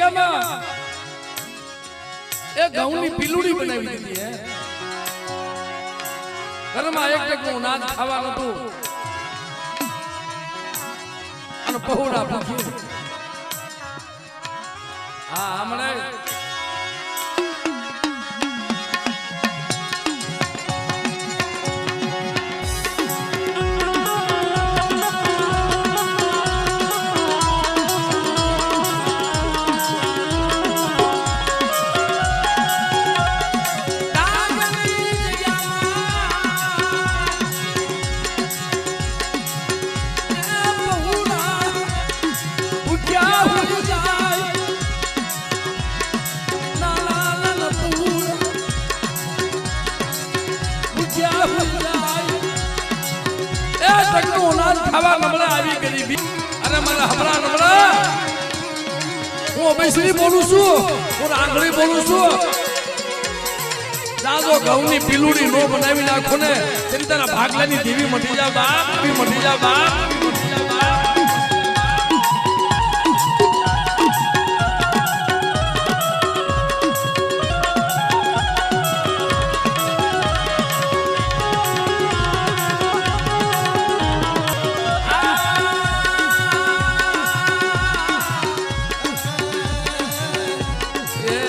ફળિયામાં એ ઘઉંની પીલુડી બનાવી દીધી હે ઘરમાં એક ટકનું નાદ ખાવા નતું અને પહોળા ભૂખ્યું હા હમણાં ખાવા નમળા આવી ગરીબી અને મને હમણાં નમળા હું અભયશ્રી બોલું છું હું આંગળી બોલું છું દાદો ઘઉંની પીલુડી નો બનાવી નાખો ને તેની તારા ભાગલાની દેવી મટી જા બાપ મટી જા બાપ